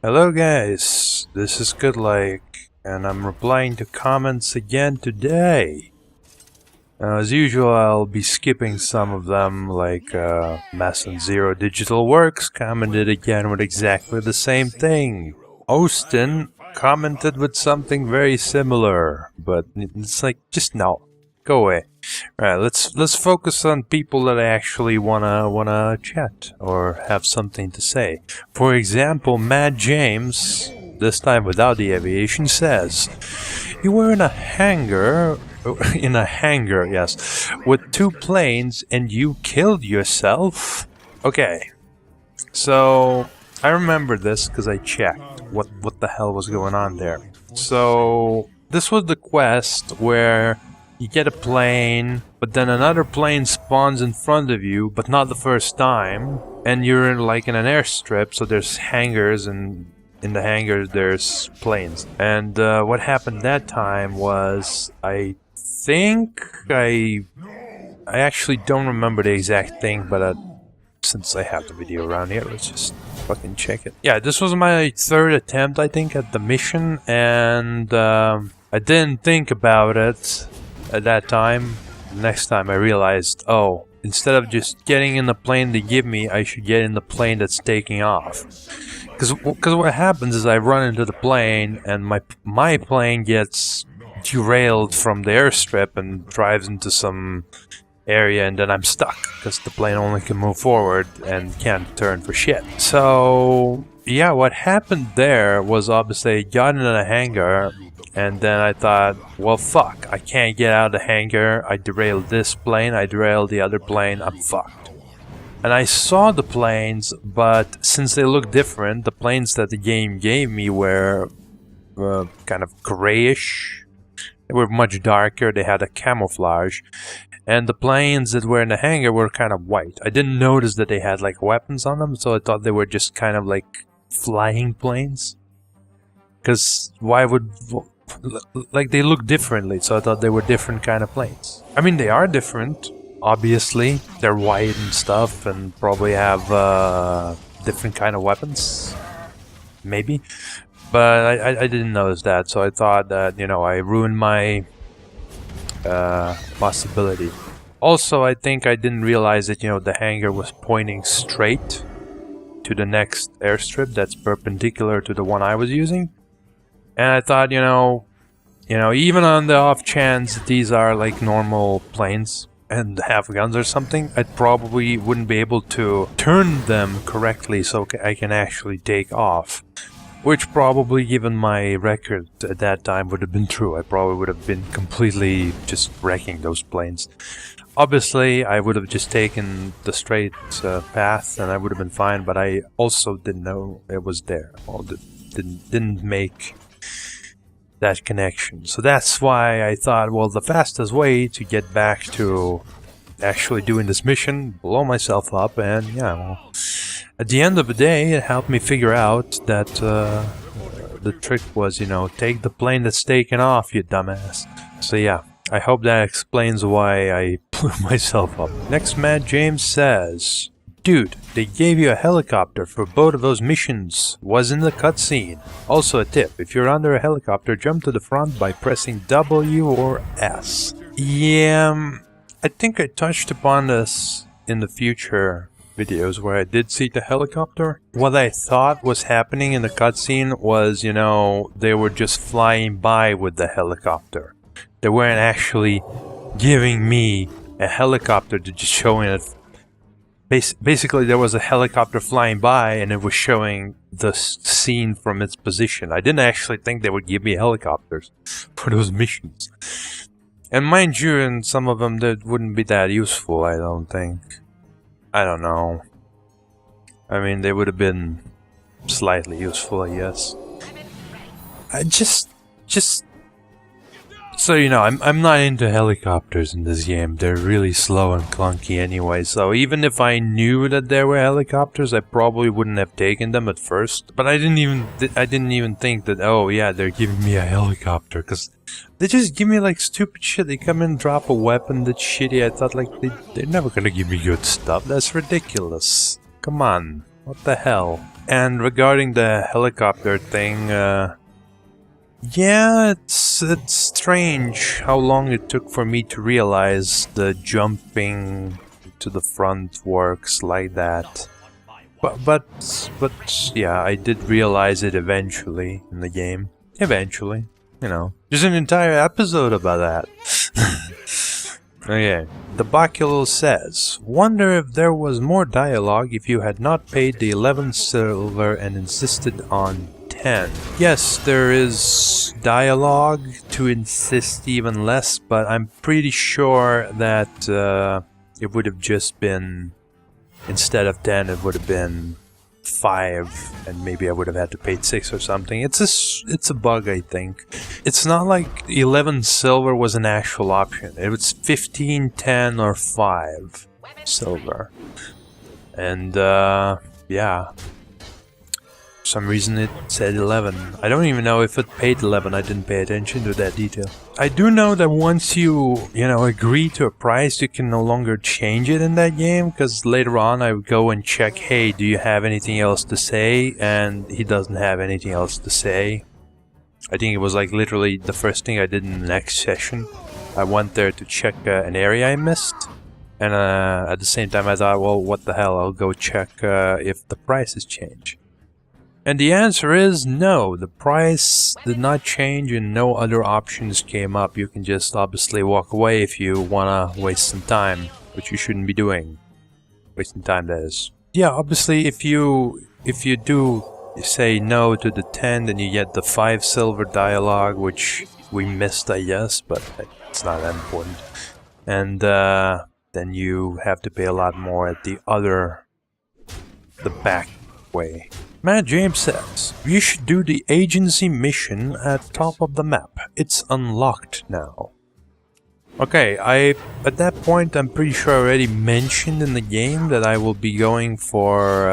Hello guys, this is Goodlike, and I'm replying to comments again today. As usual, I'll be skipping some of them, like Mass and Zero Digital Works commented again with exactly the same thing. Austin commented with something very similar, but it's like, just no, go away. Alright, let's focus on people that I actually wanna chat or have something to say. For example, Matt James, this time without the aviation, says, "You were in a hangar, yes, with 2 planes and you killed yourself?" Okay, so I remember this because I checked what the hell was going on there. So this was the quest where you get a plane, but then another plane spawns in front of you, but not the first time. And you're in, like, in an airstrip, so there's hangars, and in the hangars there's planes. And what happened that time was, I think I actually don't remember the exact thing, but since I have the video around here, let's just fucking check it. Yeah, this was my 3rd attempt, I think, at the mission, and I didn't think about it at that time. Next time I realized, oh, instead of just getting in the plane they give me, I should get in the plane that's taking off. Because what happens is I run into the plane and my plane gets derailed from the airstrip and drives into some area, and then I'm stuck because the plane only can move forward and can't turn for shit. So yeah, what happened there was, obviously I got into the hangar, and then I thought, well, fuck, I can't get out of the hangar. I derailed this plane, I derailed the other plane, I'm fucked. And I saw the planes, but since they look different, the planes that the game gave me were kind of grayish. They were much darker, they had a camouflage. And the planes that were in the hangar were kind of white. I didn't notice that they had, like, weapons on them, so I thought they were just kind of like flying planes. Because why would... like, they look differently, so I thought they were different kind of planes. I mean, they are different, obviously. They're white and stuff, and probably have different kind of weapons. Maybe. But I didn't notice that, so I thought that, you know, I ruined my possibility. Also, I think I didn't realize that, you know, the hangar was pointing straight to the next airstrip that's perpendicular to the one I was using. And I thought, you know, even on the off chance that these are like normal planes and have guns or something, I probably wouldn't be able to turn them correctly so I can actually take off. Which probably, given my record at that time, would have been true. I probably would have been completely just wrecking those planes. Obviously, I would have just taken the straight path and I would have been fine, but I also didn't know it was there. Well, didn't make that connection. So that's why I thought, well, the fastest way to get back to actually doing this mission, blow myself up, and yeah, well, at the end of the day, it helped me figure out that the trick was, you know, take the plane that's taken off, you dumbass. So yeah, I hope that explains why I blew myself up. Next, Matt James says, "Dude, they gave you a helicopter for both of those missions. Was in the cutscene. Also a tip, if you're under a helicopter, jump to the front by pressing W or S." Yeah, I think I touched upon this in the future videos where I did see the helicopter. What I thought was happening in the cutscene was, you know, they were just flying by with the helicopter. They weren't actually giving me a helicopter to just showing it. Basically, there was a helicopter flying by and it was showing the scene from its position. I didn't actually think they would give me helicopters for those missions. And mind you, in some of them that wouldn't be that useful, I don't think. I don't know. I mean, they would have been slightly useful, I guess. I just so you know, I'm not into helicopters in this game. They're really slow and clunky anyway. So even if I knew that there were helicopters, I probably wouldn't have taken them at first. But I didn't even think that, oh yeah, they're giving me a helicopter, because they just give me like stupid shit. They come in, drop a weapon that's shitty. I thought, like, they're never gonna give me good stuff. That's ridiculous. Come on, what the hell? And regarding the helicopter thing, yeah, it's strange how long it took for me to realize the jumping to the front works like that. But yeah, I did realize it eventually in the game. Eventually, you know. There's an entire episode about that. Okay. TheBokkelul says, wonder if there was more dialogue if you had not paid the 11 silver and insisted on 10. Yes, there is dialogue to insist even less, but I'm pretty sure that it would have just been, instead of 10, it would have been 5, and maybe I would have had to pay 6 or something. It's a bug, I think. It's not like 11 silver was an actual option. It was 15, 10, or 5 silver. And, yeah. For some reason it said 11. I don't even know if it paid 11. I didn't pay attention to that detail. I do know that once you agree to a price, you can no longer change it in that game, because later on I would go and check, hey, do you have anything else to say? And he doesn't have anything else to say. I think it was like literally the first thing I did in the next session. I went there to check an area I missed. And at the same time I thought, well, what the hell, I'll go check if the price has changed. And the answer is no, the price did not change and no other options came up. You can just obviously walk away if you wanna waste some time, which you shouldn't be doing. Wasting time, that is. Yeah, obviously if you do say no to the 10, then you get the 5 silver dialogue, which we missed, I guess, but it's not that important. And then you have to pay a lot more at the back way. Matt James says, you should do the agency mission at top of the map. It's unlocked now. Okay, at that point I'm pretty sure I already mentioned in the game that I will be going for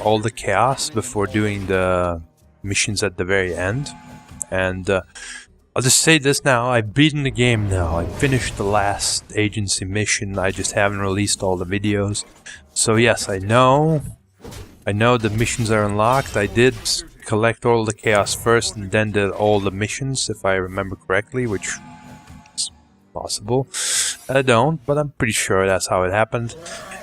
all the chaos before doing the missions at the very end. And I'll just say this now, I've beaten the game now. I finished the last agency mission, I just haven't released all the videos. So yes, I know the missions are unlocked. I did collect all the chaos first and then did all the missions, if I remember correctly, which is possible. I don't, but I'm pretty sure that's how it happened.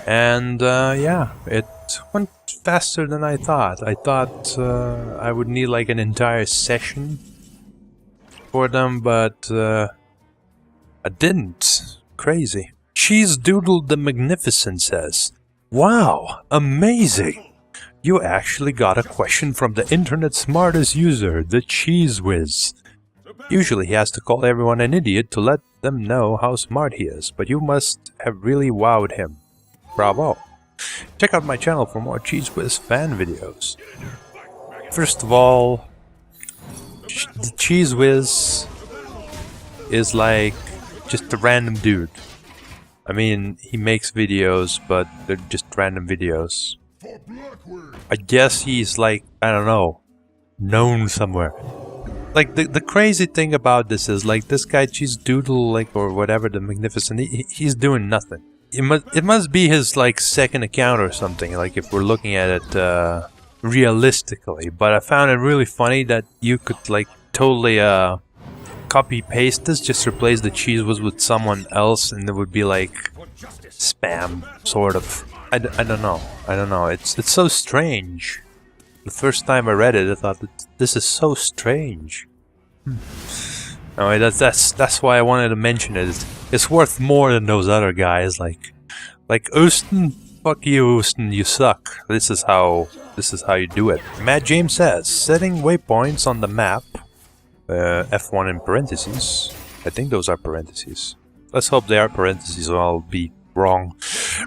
And yeah, it went faster than I thought. I thought I would need like an entire session for them, but I didn't. Crazy. Cheezdoodle the Magnificent says, wow, amazing! You actually got a question from the internet's smartest user, TheCheezWizz. Usually he has to call everyone an idiot to let them know how smart he is, but you must have really wowed him. Bravo. Check out my channel for more TheCheezWizz Fan videos. First of all, TheCheezWizz is like just a random dude. I mean, he makes videos, but they're just random videos. I guess he's like, I don't know, known somewhere. Like, the crazy thing about this is, like, this guy Cheezdoodle, like, or whatever, the Magnificent, he's doing nothing. It must be his, like, second account or something, like, if we're looking at it realistically. But I found it really funny that you could, like, totally copy-paste this, just replace the TheCheezWizz with someone else, and it would be, like, spam, sort of. I don't know. It's so strange. The first time I read it, I thought that this is so strange. Anyway, that's why I wanted to mention it. It's worth more than those other guys. Like Austin, fuck you, Austin, you suck. This is how you do it. Matt James says, setting waypoints on the map. F1 in parentheses. I think those are parentheses. Let's hope they are parentheses, or I'll be wrong.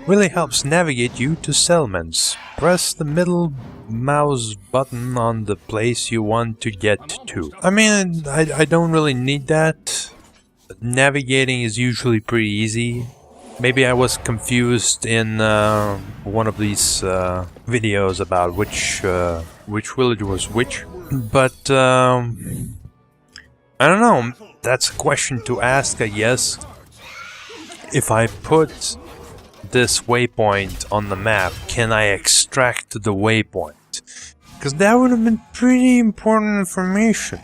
Really helps navigate you to settlements. Press the middle mouse button on the place you want to get to. I mean, I don't really need that. Navigating is usually pretty easy. Maybe I was confused in one of these videos about which village was which. But I don't know. That's a question to ask, I guess. If I put this waypoint on the map, can I extract the waypoint? Because that would have been pretty important information.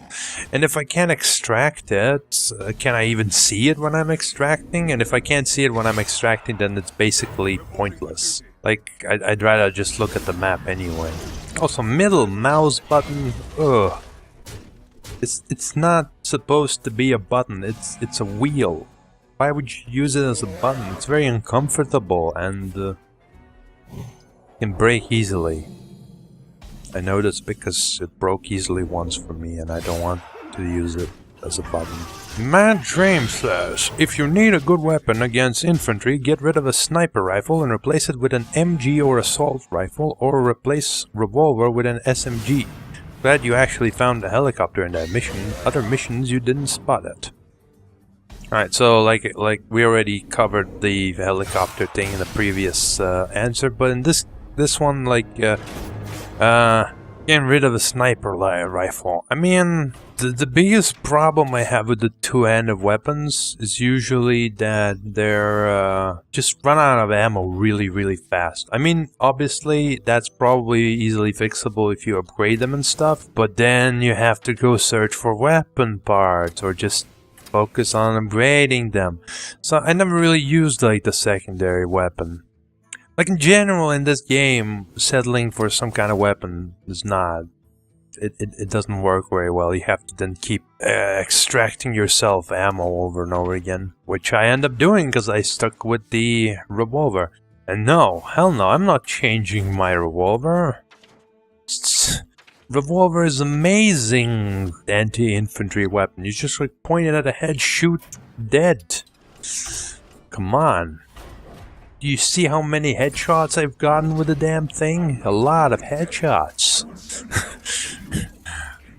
And if I can't extract it, can I even see it when I'm extracting? And if I can't see it when I'm extracting, then it's basically pointless. Like, I'd rather just look at the map anyway. Also, middle mouse button, ugh. It's not supposed to be a button, it's a wheel. Why would you use it as a button? It's very uncomfortable and can break easily. I know this because it broke easily once for me and I don't want to use it as a button. Mad Dream says, if you need a good weapon against infantry, get rid of a sniper rifle and replace it with an MG or assault rifle, or replace revolver with an SMG. Glad you actually found the helicopter in that mission. Other missions you didn't spot it. Alright, so like we already covered the helicopter thing in the previous answer, but in this one, like getting rid of a sniper rifle. I mean, the biggest problem I have with the two-handed weapons is usually that they're just run out of ammo really fast. I mean, obviously that's probably easily fixable if you upgrade them and stuff, but then you have to go search for weapon parts or just focus on upgrading them. So I never really used like the secondary weapon. Like in general in this game, settling for some kind of weapon is not... It doesn't work very well. You have to then keep extracting yourself ammo over and over again. Which I end up doing because I stuck with the revolver. And no, hell no, I'm not changing my revolver. Revolver is amazing anti-infantry weapon. You just like point it at a head, shoot, dead. Come on. Do you see how many headshots I've gotten with the damn thing? A lot of headshots.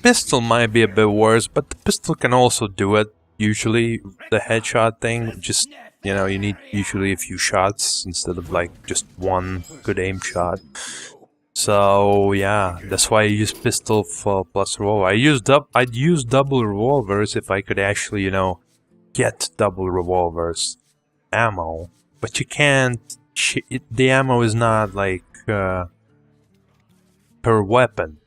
Pistol might be a bit worse, but the pistol can also do it. Usually, the headshot thing, just, you know, you need usually a few shots instead of like just one good aim shot. So yeah, that's why I use pistol for plus revolver. I'd use double revolvers if I could actually, you know, get double revolvers ammo. But you can't. The ammo is not like per weapon.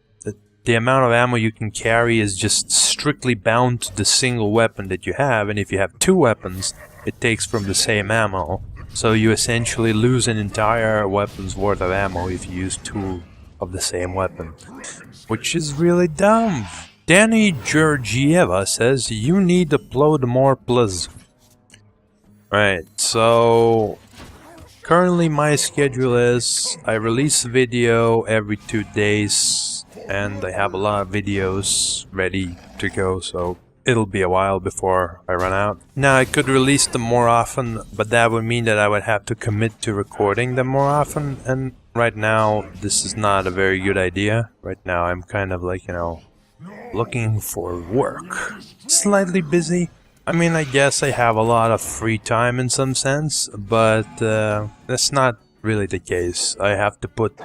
The amount of ammo you can carry is just strictly bound to the single weapon that you have, and if you have two weapons, it takes from the same ammo. So you essentially lose an entire weapon's worth of ammo if you use two of the same weapon. Which is really dumb. Dani Georgieva says, you need to upload more plus. Right, so currently my schedule is I release a video every 2 days. And I have a lot of videos ready to go, so it'll be a while before I run out. Now, I could release them more often, but that would mean that I would have to commit to recording them more often, and right now, this is not a very good idea. Right now, I'm kind of like, you know, looking for work. Slightly busy. I mean, I guess I have a lot of free time in some sense, but that's not really the case. I have to put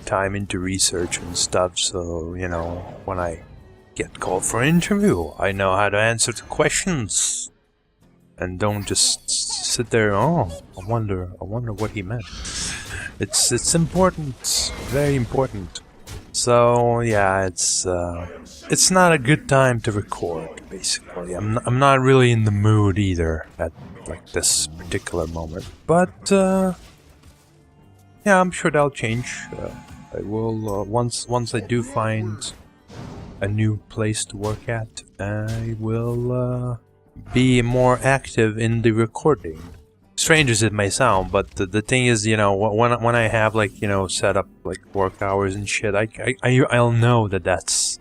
time into research and stuff, so, you know, when I get called for an interview, I know how to answer the questions and don't just sit there, oh, I wonder what he meant. It's important, very important. So yeah, it's not a good time to record, basically. I'm not really in the mood either at like this particular moment, but yeah, I'm sure that'll change. I will, once I do find a new place to work at, I will be more active in the recording. Strange as it may sound, but the thing is, you know, when I have like, you know, set up like work hours and shit, I'll know that that's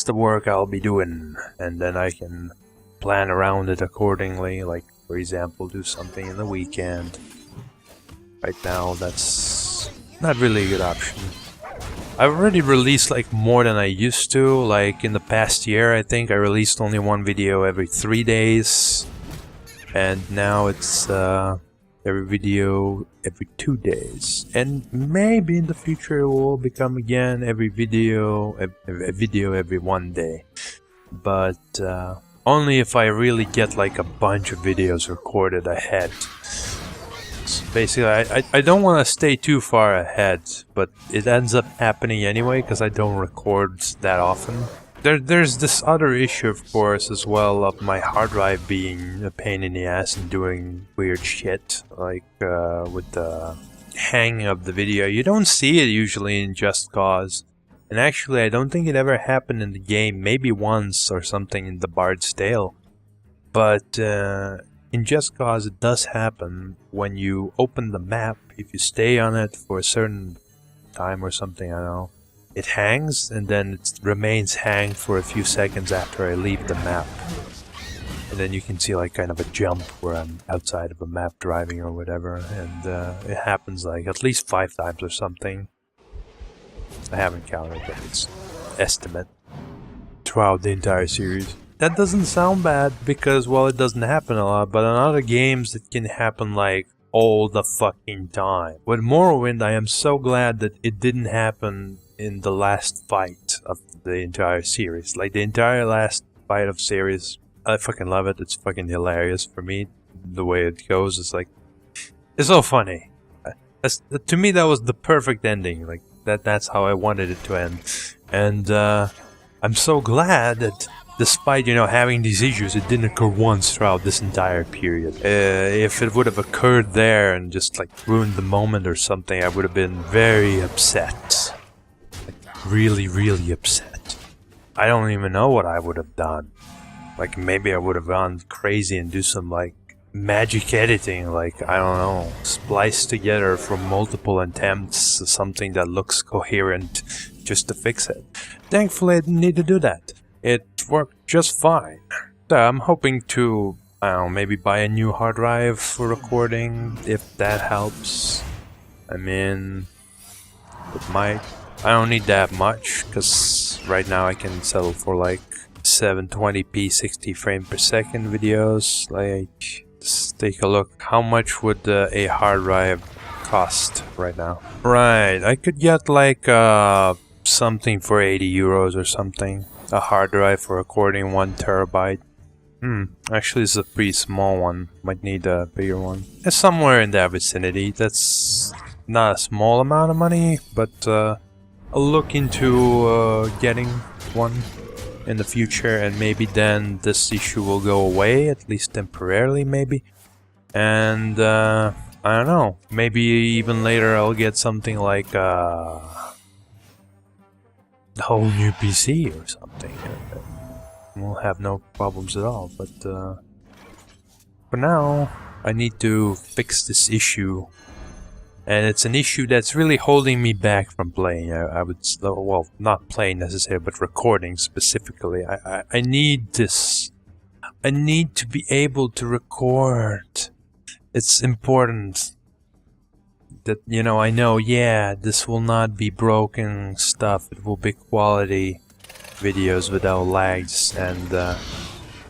the work I'll be doing, and then I can plan around it accordingly. Like, for example, do something in the weekend. Right now, that's not really a good option. I've already released like more than I used to. Like in the past year, I think I released only one video every 3 days. And now it's every video every 2 days. And maybe in the future it will become again every video, a video every 1 day. But only if I really get like a bunch of videos recorded ahead. happens. Basically, I don't want to stay too far ahead, but it ends up happening anyway because I don't record that often. There's this other issue, of course, as well, of my hard drive being a pain in the ass and doing weird shit, like with the hanging of the video. You don't see it usually in Just Cause. And actually, I don't think it ever happened in the game, maybe once or something in the Bard's Tale. But in Just Cause, it does happen when you open the map. If you stay on it for a certain time or something, I don't know. It hangs, and then it remains hang for a few seconds after I leave the map. And then you can see like kind of a jump where I'm outside of a map driving or whatever. And it happens like at least 5 times or something. I haven't counted, but it's estimate throughout the entire series. That doesn't sound bad because, well, it doesn't happen a lot, but in other games it can happen like all the fucking time. With Morrowind, I am so glad that it didn't happen in the last fight of the entire series. Like, the entire last fight of series, I fucking love it. It's fucking hilarious for me. The way it goes is like, it's so funny. To me, that was the perfect ending. Like, that's how I wanted it to end. And I'm so glad that despite, you know, having these issues, it didn't occur once throughout this entire period. If it would have occurred there and just like ruined the moment or something, I would have been very upset. Like, really, really upset. I don't even know what I would have done. Like, maybe I would have gone crazy and do some like magic editing, like, I don't know, splice together from multiple attempts something that looks coherent just to fix it. Thankfully, I didn't need to do that. It worked just fine. I'm hoping to, I don't know, maybe buy a new hard drive for recording, if that helps. I mean, it might. I don't need that much, because right now I can settle for like 720p 60 frames per second videos. Like, let's take a look. How much would a hard drive cost right now? Right, I could get like something for 80 euros or something. A hard drive for recording 1 terabyte. Actually it's a pretty small one. Might need a bigger one. It's somewhere in that vicinity. That's not a small amount of money, but I'll look into getting one in the future, and maybe then this issue will go away, at least temporarily maybe. And I don't know, maybe even later I'll get something like a whole new PC or something. We'll have no problems at all, but for now I need to fix this issue. And it's an issue that's really holding me back from playing. I would, well, not playing necessarily, but recording specifically. I need this. I need to be able to record. It's important that, you know, I know, yeah, this will not be broken stuff. It will be quality videos without lags. And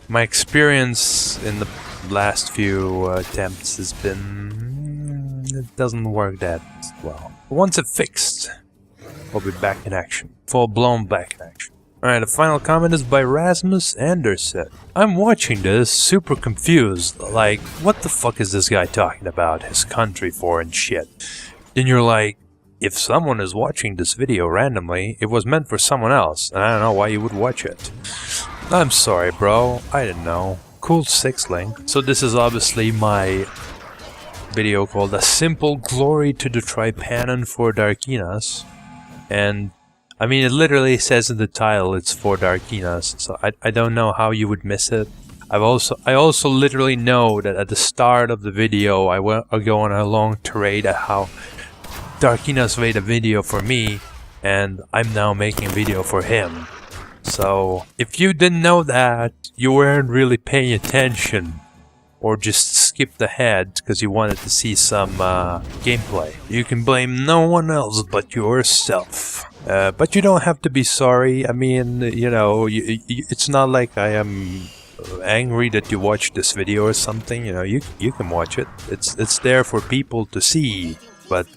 my experience in the last few attempts has been, it doesn't work that well. Once it's fixed, I'll be back in action. Full-blown back in action. Alright, the final comment is by Rasmus Andersen. I'm watching this, super confused, like, what the fuck is this guy talking about his country for and shit? Then you're like, if someone is watching this video randomly, it was meant for someone else, and I don't know why you would watch it. I'm sorry, bro, I didn't know. Cool 6 link. So this is obviously my video called A Simple Glory to the Tripanon for Darkinas. And I mean, it literally says in the title it's for Darkinas, so I don't know how you would miss it. I also literally know that at the start of the video I go on a long tirade at how Darkinas made a video for me, and I'm now making a video for him. So, if you didn't know that, you weren't really paying attention. Or just skipped ahead because you wanted to see some gameplay. You can blame no one else but yourself. But you don't have to be sorry. I mean, you know, it's not like I am angry that you watched this video or something. You know, you can watch it. It's there for people to see, but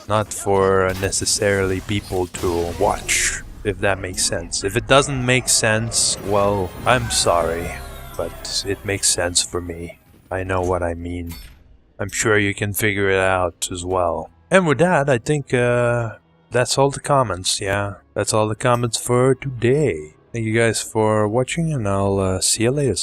not for necessarily people to watch, if that makes sense. If it doesn't make sense, well, I'm sorry. But it makes sense for me. I know what I mean. I'm sure you can figure it out as well. And with that, I think that's all the comments, yeah. That's all the comments for today. Thank you guys for watching, and I'll see you later.